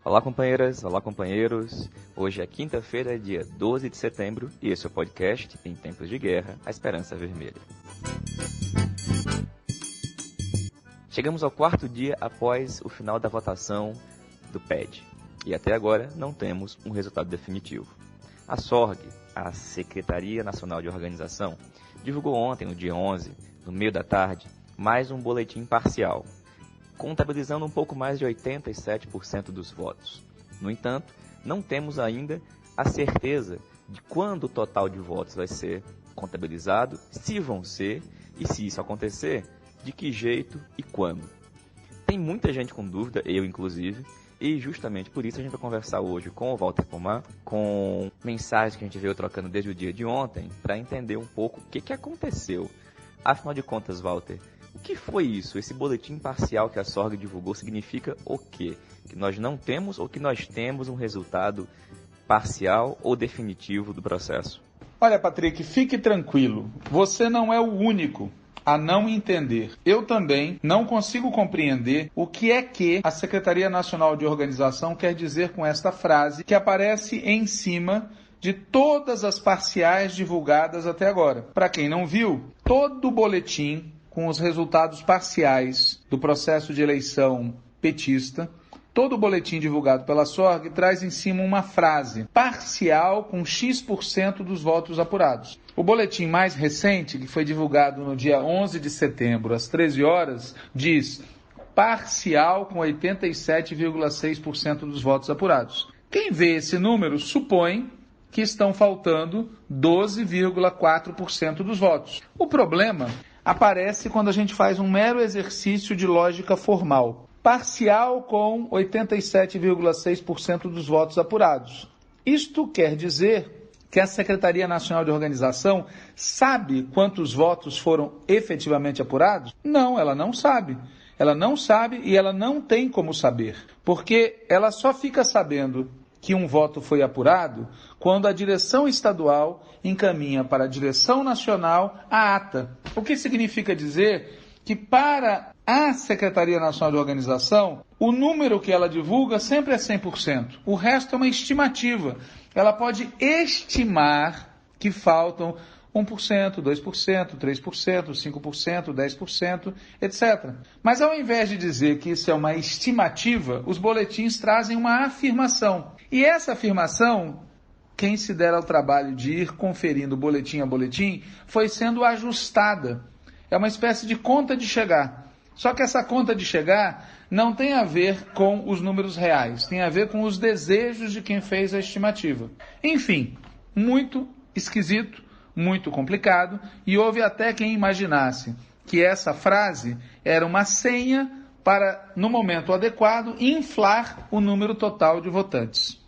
Olá companheiras, olá companheiros. Hoje é quinta-feira, dia 12 de setembro, e esse é o podcast Em Tempos de Guerra, a Esperança Vermelha. Chegamos ao quarto dia após o final da votação do PED, e até agora não temos um resultado definitivo. A SORG, a Secretaria Nacional de Organização, divulgou ontem, no dia 11, no meio da tarde, mais um boletim parcial, contabilizando um pouco mais de 87% dos votos. No entanto, não temos ainda a certeza de quando o total de votos vai ser contabilizado, se vão ser, e se isso acontecer, de que jeito e quando. Tem muita gente com dúvida, eu inclusive, e justamente por isso a gente vai conversar hoje com o Walter Pomar, com mensagens que a gente veio trocando desde o dia de ontem, para entender um pouco o que aconteceu. Afinal de contas, Walter, o que foi isso? Esse boletim parcial que a SORG divulgou significa o quê? Que nós não temos ou que nós temos um resultado parcial ou definitivo do processo? Olha, Patrick, fique tranquilo. Você não é o único a não entender. Eu também não consigo compreender o que é que a Secretaria Nacional de Organização quer dizer com esta frase que aparece em cima de todas as parciais divulgadas até agora. Para quem não viu, todo o boletim com os resultados parciais do processo de eleição petista, todo o boletim divulgado pela SORG traz em cima uma frase parcial com X% dos votos apurados. O boletim mais recente, que foi divulgado no dia 11 de setembro, às 13 horas, diz parcial com 87,6% dos votos apurados. Quem vê esse número supõe que estão faltando 12,4% dos votos. O problema aparece quando a gente faz um mero exercício de lógica formal. Parcial com 87,6% dos votos apurados. Isto quer dizer que a Secretaria Nacional de Organização sabe quantos votos foram efetivamente apurados? Não, ela não sabe. Ela não sabe e ela não tem como saber, porque ela só fica sabendo que um voto foi apurado quando a direção estadual encaminha para a direção nacional a ata. O que significa dizer que para a Secretaria Nacional de Organização, o número que ela divulga sempre é 100%. O resto é uma estimativa. Ela pode estimar que faltam 1%, 2%, 3%, 5%, 10%, etc. Mas ao invés de dizer que isso é uma estimativa, os boletins trazem uma afirmação. E essa afirmação, quem se der ao trabalho de ir conferindo boletim a boletim, foi sendo ajustada. É uma espécie de conta de chegar. Só que essa conta de chegar não tem a ver com os números reais, tem a ver com os desejos de quem fez a estimativa. Enfim, muito esquisito, muito complicado, e houve até quem imaginasse que essa frase era uma senha para, no momento adequado, inflar o número total de votantes.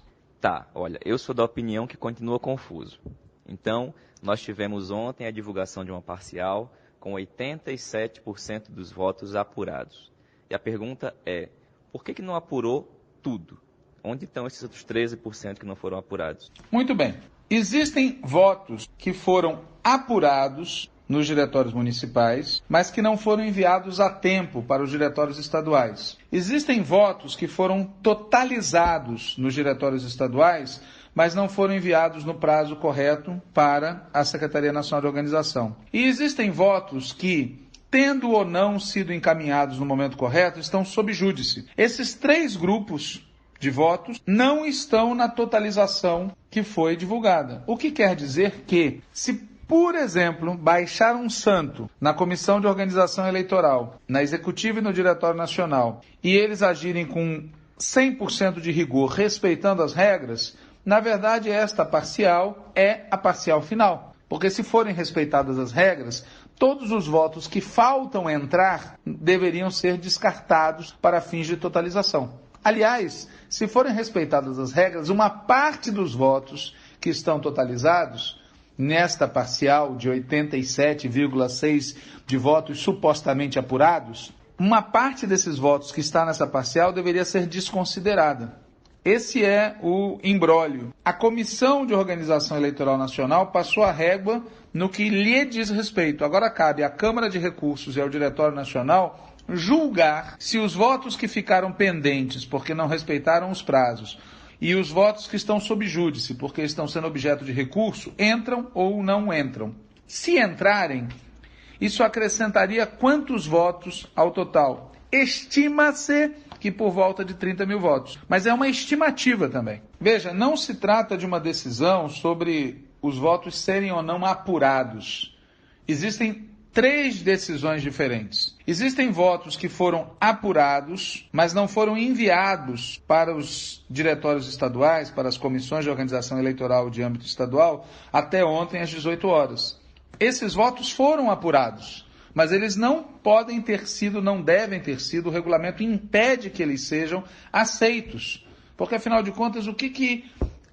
Tá, olha, eu sou da opinião que continua confuso. Então, nós tivemos ontem a divulgação de uma parcial com 87% dos votos apurados. E a pergunta é, por que não apurou tudo? Onde estão esses outros 13% que não foram apurados? Muito bem. Existem votos que foram apurados nos diretórios municipais, mas que não foram enviados a tempo para os diretórios estaduais. Existem votos que foram totalizados nos diretórios estaduais, mas não foram enviados no prazo correto para a Secretaria Nacional de Organização. E existem votos que, tendo ou não sido encaminhados no momento correto, estão sob júdice. Esses três grupos de votos não estão na totalização que foi divulgada. O que quer dizer que, se, por exemplo, baixar um santo na Comissão de Organização Eleitoral, na Executiva e no Diretório Nacional, e eles agirem com 100% de rigor, respeitando as regras, na verdade esta parcial é a parcial final. Porque se forem respeitadas as regras, todos os votos que faltam entrar deveriam ser descartados para fins de totalização. Aliás, se forem respeitadas as regras, uma parte dos votos que estão totalizados, nesta parcial de 87,6% de votos supostamente apurados, uma parte desses votos que está nessa parcial deveria ser desconsiderada. Esse é o imbróglio. A Comissão de Organização Eleitoral Nacional passou a régua no que lhe diz respeito. Agora cabe à Câmara de Recursos e ao Diretório Nacional julgar se os votos que ficaram pendentes porque não respeitaram os prazos e os votos que estão sob júdice porque estão sendo objeto de recurso entram ou não entram. Se entrarem, isso acrescentaria quantos votos ao total? Estima-se que por volta de 30 mil votos. Mas é uma estimativa também. Veja, não se trata de uma decisão sobre os votos serem ou não apurados. Existem 3 decisões diferentes. Existem votos que foram apurados, mas não foram enviados para os diretórios estaduais, para as comissões de organização eleitoral de âmbito estadual, até ontem às 18 horas. Esses votos foram apurados, mas eles não podem ter sido, não devem ter sido, o regulamento impede que eles sejam aceitos. Porque, afinal de contas, o que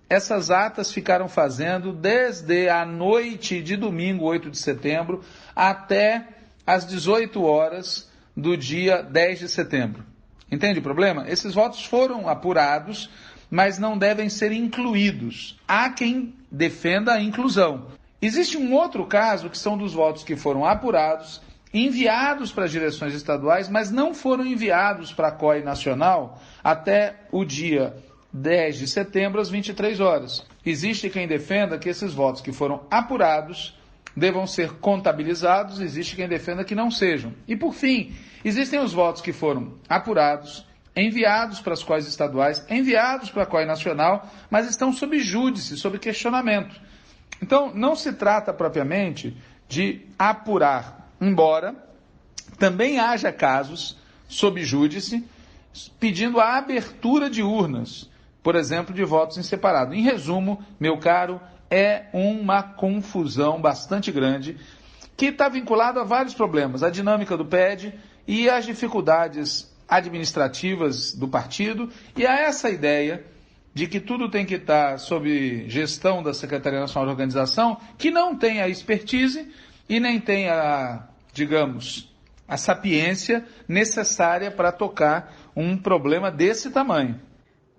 essas atas ficaram fazendo desde a noite de domingo, 8 de setembro, até as 18 horas do dia 10 de setembro? Entende o problema? Esses votos foram apurados, mas não devem ser incluídos. Há quem defenda a inclusão. Existe um outro caso, que são dos votos que foram apurados, enviados para as direções estaduais, mas não foram enviados para a COI nacional até o dia 10 de setembro, às 23 horas. Existe quem defenda que esses votos que foram apurados devam ser contabilizados, existe quem defenda que não sejam. E, por fim, existem os votos que foram apurados, enviados para as COIs estaduais, enviados para a COI nacional, mas estão sob júdice, sob questionamento. Então, não se trata propriamente de apurar, embora também haja casos sob júdice pedindo a abertura de urnas, por exemplo, de votos em separado. Em resumo, meu caro, é uma confusão bastante grande que está vinculada a vários problemas, a dinâmica do PED e as dificuldades administrativas do partido e a essa ideia de que tudo tem que estar sob gestão da Secretaria Nacional de Organização, que não tem a expertise e nem tem a, digamos, a sapiência necessária para tocar um problema desse tamanho.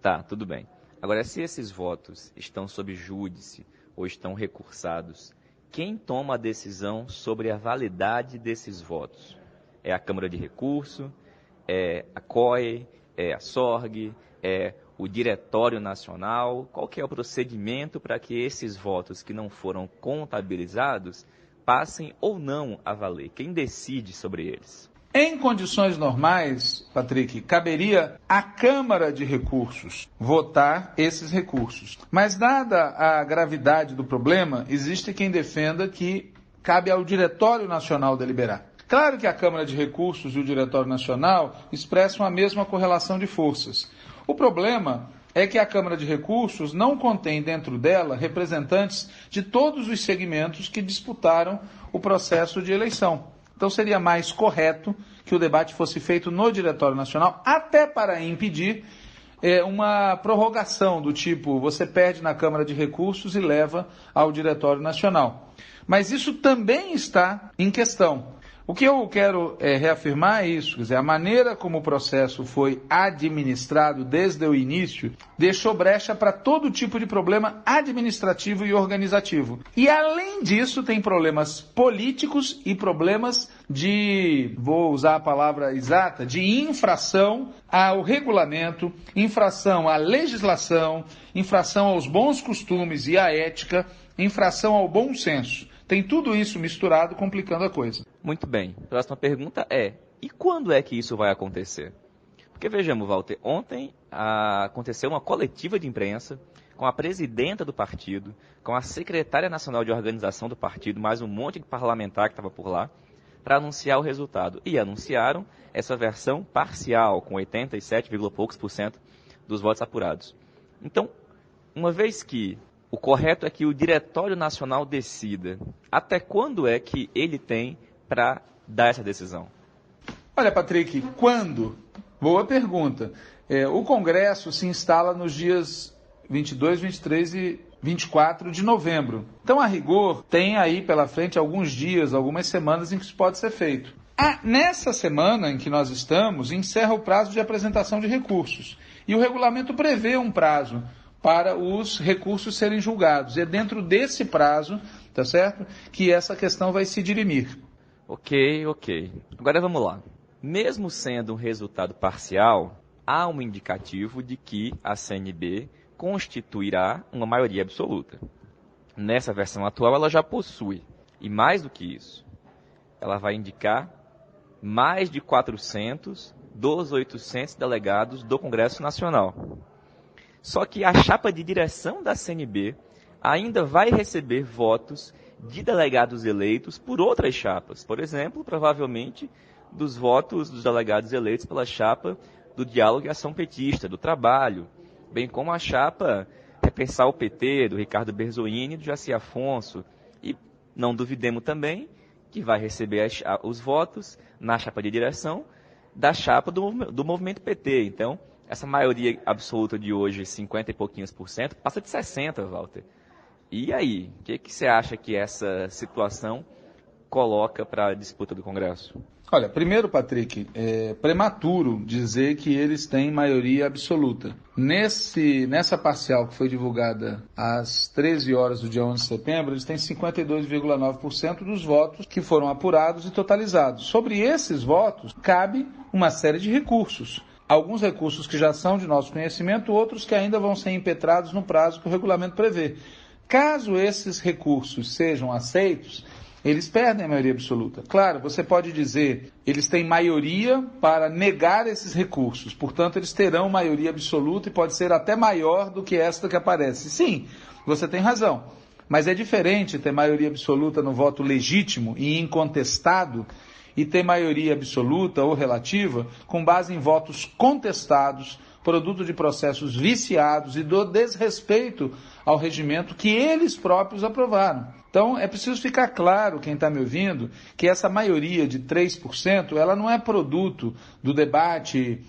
Tá, tudo bem. Agora, se esses votos estão sob júdice ou estão recursados, quem toma a decisão sobre a validade desses votos? É a Câmara de Recurso? É a COI? É a SORG? É o Diretório Nacional? Qual que é o procedimento para que esses votos que não foram contabilizados passem ou não a valer? Quem decide sobre eles? Em condições normais, Patrick, caberia à Câmara de Recursos votar esses recursos. Mas, dada a gravidade do problema, existe quem defenda que cabe ao Diretório Nacional deliberar. Claro que a Câmara de Recursos e o Diretório Nacional expressam a mesma correlação de forças. O problema é que a Câmara de Recursos não contém dentro dela representantes de todos os segmentos que disputaram o processo de eleição. Então seria mais correto que o debate fosse feito no Diretório Nacional, até para impedir uma prorrogação do tipo, você perde na Câmara de Recursos e leva ao Diretório Nacional. Mas isso também está em questão. O que eu quero reafirmar é isso, quer dizer, a maneira como o processo foi administrado desde o início deixou brecha para todo tipo de problema administrativo e organizativo. E além disso tem problemas políticos e problemas de, vou usar a palavra exata, de infração ao regulamento, infração à legislação, infração aos bons costumes e à ética, infração ao bom senso. Tem tudo isso misturado, complicando a coisa. Muito bem. A próxima pergunta é, e quando é que isso vai acontecer? Porque vejamos, Walter, ontem aconteceu uma coletiva de imprensa com a presidenta do partido, com a secretária nacional de organização do partido, mais um monte de parlamentar que estava por lá, para anunciar o resultado. E anunciaram essa versão parcial, com 87, poucos por cento dos votos apurados. Então, uma vez que o correto é que o Diretório Nacional decida, até quando é que ele tem para dar essa decisão? Olha, Patrick, quando? Boa pergunta. O Congresso se instala nos dias 22, 23 e 24 de novembro. Então, a rigor, tem aí pela frente alguns dias, algumas semanas em que isso pode ser feito. Nessa semana em que nós estamos, encerra o prazo de apresentação de recursos. E o regulamento prevê um prazo para os recursos serem julgados. E é dentro desse prazo, tá certo, que essa questão vai se dirimir. Ok. Agora vamos lá. Mesmo sendo um resultado parcial, há um indicativo de que a CNB constituirá uma maioria absoluta. Nessa versão atual, ela já possui. E mais do que isso, ela vai indicar mais de 400 dos 800 delegados do Congresso Nacional. Só que a chapa de direção da CNB ainda vai receber votos de delegados eleitos por outras chapas. Por exemplo, provavelmente, dos votos dos delegados eleitos pela chapa do Diálogo e Ação Petista, do Trabalho, bem como a chapa Repensar o PT, do Ricardo Berzoini e do Jaci Afonso. E não duvidemos também que vai receber os votos na chapa de direção da chapa do movimento PT. Então, essa maioria absoluta de hoje, 50 e pouquinhos por cento, passa de 60, Walter. E aí, o que você acha que essa situação coloca para a disputa do Congresso? Olha, primeiro, Patrick, é prematuro dizer que eles têm maioria absoluta. Nessa parcial que foi divulgada às 13 horas do dia 11 de setembro, eles têm 52,9% dos votos que foram apurados e totalizados. Sobre esses votos, cabe uma série de recursos. Alguns recursos que já são de nosso conhecimento, outros que ainda vão ser impetrados no prazo que o regulamento prevê. Caso esses recursos sejam aceitos, eles perdem a maioria absoluta. Claro, você pode dizer, eles têm maioria para negar esses recursos, portanto eles terão maioria absoluta e pode ser até maior do que esta que aparece. Sim, você tem razão, mas é diferente ter maioria absoluta no voto legítimo e incontestado e ter maioria absoluta ou relativa com base em votos contestados, produto de processos viciados e do desrespeito ao regimento que eles próprios aprovaram. Então, é preciso ficar claro, quem está me ouvindo, que essa maioria de 3%, ela não é produto do debate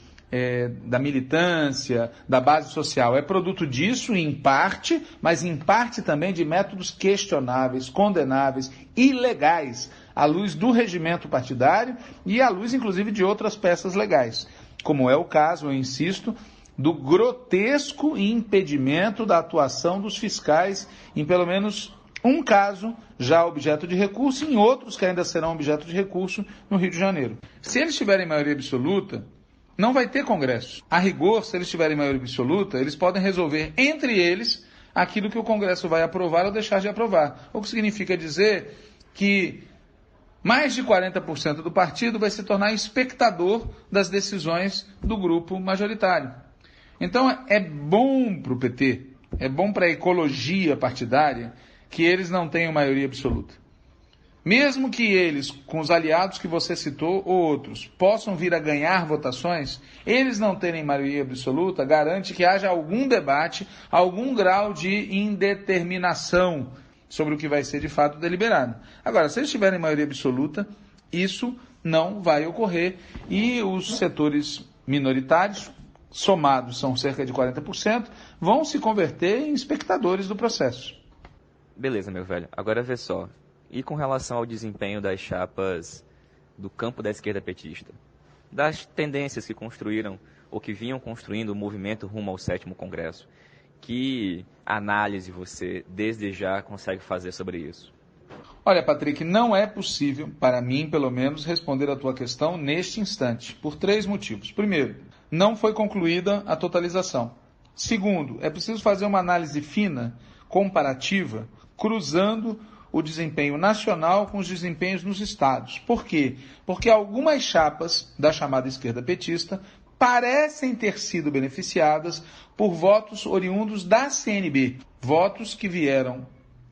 da militância, da base social. É produto disso, em parte, mas em parte também de métodos questionáveis, condenáveis, ilegais, à luz do regimento partidário e à luz, inclusive, de outras peças legais. Como é o caso, eu insisto, do grotesco impedimento da atuação dos fiscais em pelo menos um caso já objeto de recurso e em outros que ainda serão objeto de recurso no Rio de Janeiro. Se eles tiverem maioria absoluta, não vai ter Congresso. A rigor, se eles tiverem maioria absoluta, eles podem resolver entre eles aquilo que o Congresso vai aprovar ou deixar de aprovar. O que significa dizer que mais de 40% do partido vai se tornar espectador das decisões do grupo majoritário. Então é bom para o PT, é bom para a ecologia partidária que eles não tenham maioria absoluta. Mesmo que eles, com os aliados que você citou ou outros, possam vir a ganhar votações, eles não terem maioria absoluta garante que haja algum debate, algum grau de indeterminação sobre o que vai ser de fato deliberado. Agora, se eles tiverem maioria absoluta, isso não vai ocorrer e os setores minoritários, somados são cerca de 40%, vão se converter em espectadores do processo. Beleza, meu velho. Agora vê só. E com relação ao desempenho das chapas do campo da esquerda petista? Das tendências que construíram ou que vinham construindo o movimento rumo ao 7º Congresso? Que análise você, desde já, consegue fazer sobre isso? Olha, Patrick, não é possível, para mim, pelo menos, responder a tua questão neste instante, por 3 motivos. Primeiro, não foi concluída a totalização. Segundo, é preciso fazer uma análise fina, comparativa, cruzando o desempenho nacional com os desempenhos nos estados. Por quê? Porque algumas chapas da chamada esquerda petista parecem ter sido beneficiadas por votos oriundos da CNB, votos que vieram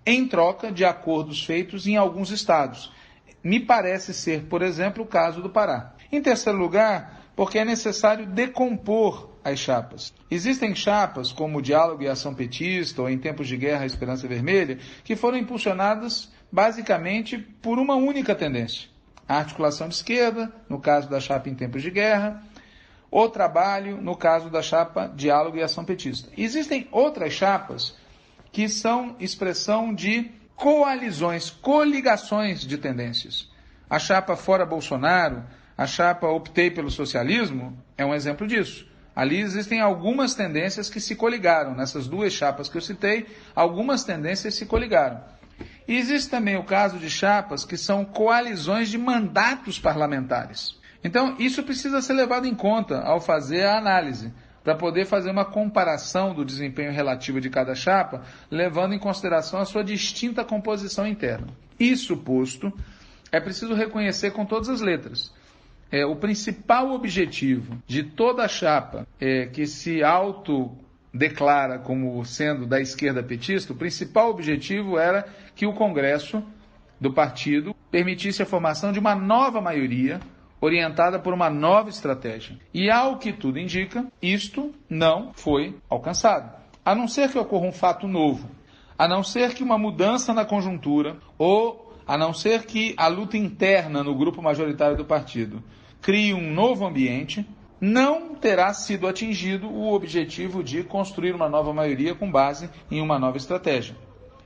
em troca de acordos feitos em alguns estados. Me parece ser, por exemplo, o caso do Pará. Em terceiro lugar, porque é necessário decompor as chapas. Existem chapas, como o Diálogo e Ação Petista, ou em tempos de guerra, a Esperança Vermelha, que foram impulsionadas basicamente por uma única tendência. A articulação de esquerda, no caso da chapa em tempos de guerra, o trabalho, no caso da chapa Diálogo e Ação Petista. Existem outras chapas que são expressão de coalizões, coligações de tendências. A chapa Fora Bolsonaro, a chapa Optei pelo Socialismo, é um exemplo disso. Ali existem algumas tendências que se coligaram. Nessas duas chapas que eu citei, algumas tendências se coligaram. E existe também o caso de chapas que são coalizões de mandatos parlamentares. Então, isso precisa ser levado em conta ao fazer a análise, para poder fazer uma comparação do desempenho relativo de cada chapa, levando em consideração a sua distinta composição interna. Isso posto, é preciso reconhecer com todas as letras. O principal objetivo de toda a chapa que se autodeclara como sendo da esquerda petista, o principal objetivo era que o Congresso do partido permitisse a formação de uma nova maioria orientada por uma nova estratégia. E, ao que tudo indica, isto não foi alcançado. A não ser que ocorra um fato novo, a não ser que uma mudança na conjuntura, ou a não ser que a luta interna no grupo majoritário do partido crie um novo ambiente, não terá sido atingido o objetivo de construir uma nova maioria com base em uma nova estratégia.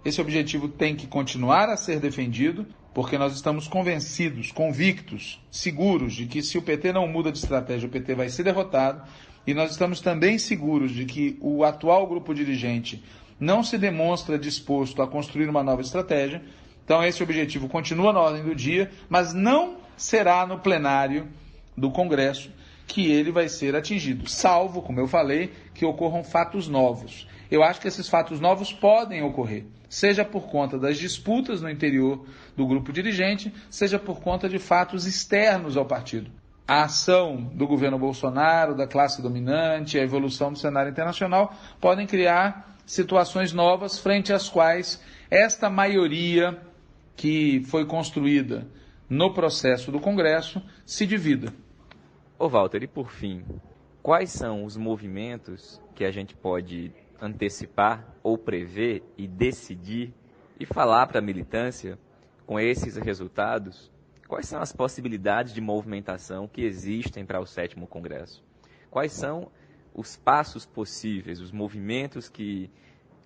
Esse objetivo tem que continuar a ser defendido, porque nós estamos convencidos, convictos, seguros de que se o PT não muda de estratégia, o PT vai ser derrotado, e nós estamos também seguros de que o atual grupo dirigente não se demonstra disposto a construir uma nova estratégia. Então esse objetivo continua na ordem do dia, mas não será no plenário do Congresso que ele vai ser atingido, salvo, como eu falei, que ocorram fatos novos. Eu acho que esses fatos novos podem ocorrer, seja por conta das disputas no interior do grupo dirigente, seja por conta de fatos externos ao partido. A ação do governo Bolsonaro, da classe dominante, a evolução do cenário internacional podem criar situações novas frente às quais esta maioria que foi construída no processo do Congresso se divida. Ô Walter, e por fim, quais são os movimentos que a gente pode antecipar ou prever e decidir e falar para a militância com esses resultados? Quais são as possibilidades de movimentação que existem para o 7º Congresso? Quais são os passos possíveis, os movimentos que,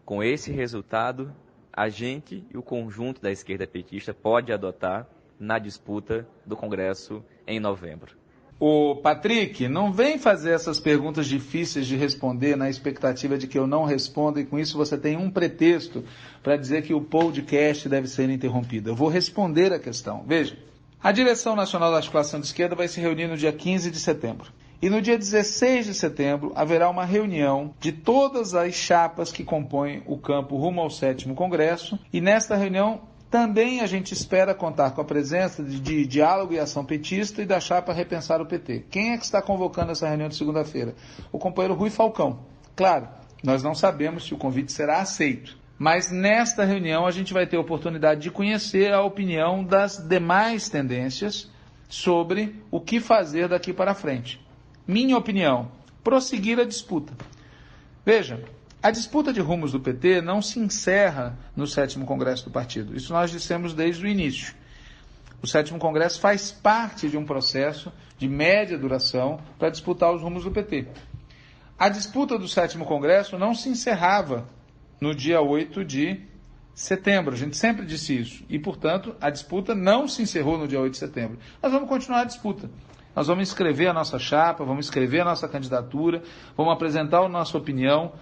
com esse resultado, a gente e o conjunto da esquerda petista pode adotar na disputa do Congresso em novembro? Ô Patrick, não vem fazer essas perguntas difíceis de responder na expectativa de que eu não responda, e com isso você tem um pretexto para dizer que o podcast deve ser interrompido. Eu vou responder a questão. Veja, a Direção Nacional da Articulação de Esquerda vai se reunir no dia 15 de setembro. E no dia 16 de setembro haverá uma reunião de todas as chapas que compõem o campo rumo ao 7º Congresso, e nesta reunião também a gente espera contar com a presença de Diálogo e Ação Petista e da chapa Repensar o PT. Quem é que está convocando essa reunião de segunda-feira? O companheiro Rui Falcão. Claro, nós não sabemos se o convite será aceito, mas nesta reunião a gente vai ter a oportunidade de conhecer a opinião das demais tendências sobre o que fazer daqui para frente. Minha opinião, prosseguir a disputa. Veja, a disputa de rumos do PT não se encerra no 7º Congresso do partido. Isso nós dissemos desde o início. O 7º Congresso faz parte de um processo de média duração para disputar os rumos do PT. A disputa do 7º Congresso não se encerrava no dia 8 de setembro. A gente sempre disse isso. E, portanto, a disputa não se encerrou no dia 8 de setembro. Nós vamos continuar a disputa. Nós vamos escrever a nossa chapa, vamos escrever a nossa candidatura, vamos apresentar a nossa opinião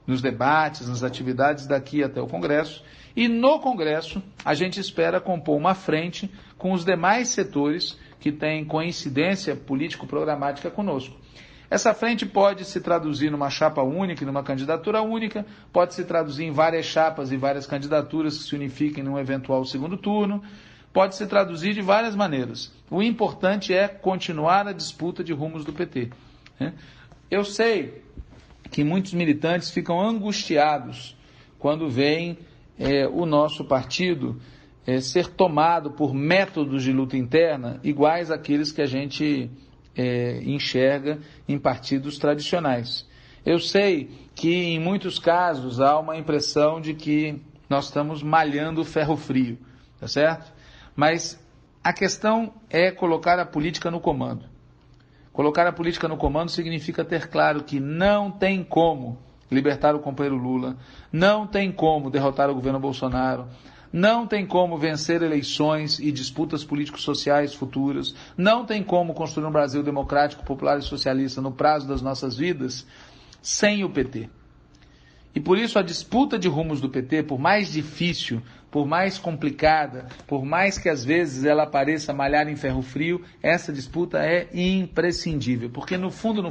nos debates, nas atividades daqui até o Congresso. E no Congresso, a gente espera compor uma frente com os demais setores que têm coincidência político-programática conosco. Essa frente pode se traduzir numa chapa única e numa candidatura única, pode se traduzir em várias chapas e várias candidaturas que se unifiquem num eventual segundo turno, pode se traduzir de várias maneiras. O importante é continuar a disputa de rumos do PT. Eu sei que muitos militantes ficam angustiados quando veem o nosso partido ser tomado por métodos de luta interna iguais àqueles que a gente enxerga em partidos tradicionais. Eu sei que em muitos casos há uma impressão de que nós estamos malhando o ferro frio, tá certo? Mas a questão é colocar a política no comando. Colocar a política no comando significa ter claro que não tem como libertar o companheiro Lula, não tem como derrotar o governo Bolsonaro, não tem como vencer eleições e disputas políticos-sociais futuras, não tem como construir um Brasil democrático, popular e socialista no prazo das nossas vidas sem o PT. E por isso a disputa de rumos do PT, por mais difícil, por mais complicada, por mais que às vezes ela pareça malhar em ferro frio, essa disputa é imprescindível. Porque no fundo,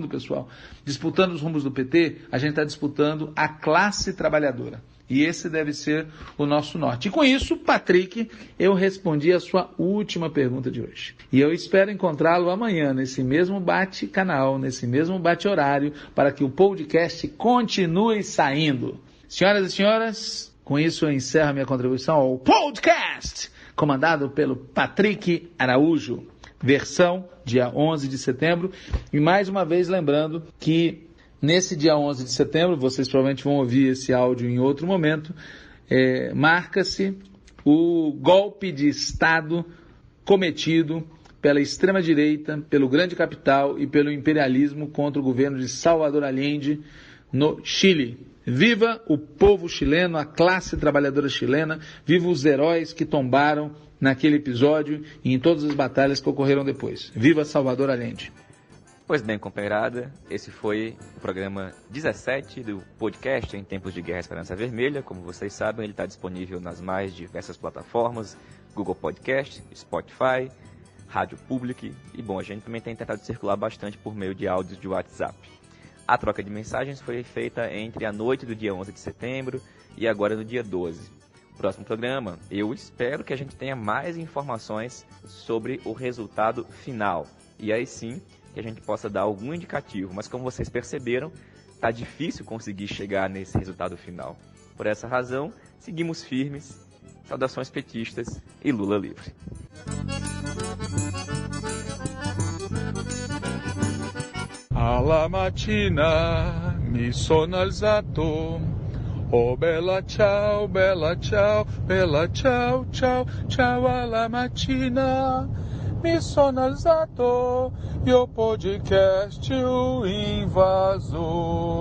pessoal, disputando os rumos do PT, a gente está disputando a classe trabalhadora. E esse deve ser o nosso norte. E com isso, Patrick, eu respondi a sua última pergunta de hoje. E eu espero encontrá-lo amanhã, nesse mesmo bate-canal, nesse mesmo bate-horário, para que o podcast continue saindo. Senhoras e senhores, com isso eu encerro minha contribuição ao podcast, comandado pelo Patrick Araújo, versão dia 11 de setembro. E mais uma vez lembrando que nesse dia 11 de setembro, vocês provavelmente vão ouvir esse áudio em outro momento, marca-se o golpe de Estado cometido pela extrema-direita, pelo grande capital e pelo imperialismo contra o governo de Salvador Allende no Chile. Viva o povo chileno, a classe trabalhadora chilena, viva os heróis que tombaram naquele episódio e em todas as batalhas que ocorreram depois. Viva Salvador Allende! Pois bem, companheirada, esse foi o programa 17 do podcast Em Tempos de Guerra Esperança Vermelha. Como vocês sabem, ele está disponível nas mais diversas plataformas, Google Podcast, Spotify, Rádio Public. E bom, a gente também tem tentado circular bastante por meio de áudios de WhatsApp. A troca de mensagens foi feita entre a noite do dia 11 de setembro e agora no dia 12. No próximo programa, eu espero que a gente tenha mais informações sobre o resultado final. E aí sim, que a gente possa dar algum indicativo, mas como vocês perceberam, está difícil conseguir chegar nesse resultado final. Por essa razão, seguimos firmes. Saudações petistas e Lula livre. Alla mattina mi sono alzato, oh bella ciao, ciao, ciao, ciao alla mattina. Mi sono alzato e o podcast o invasor.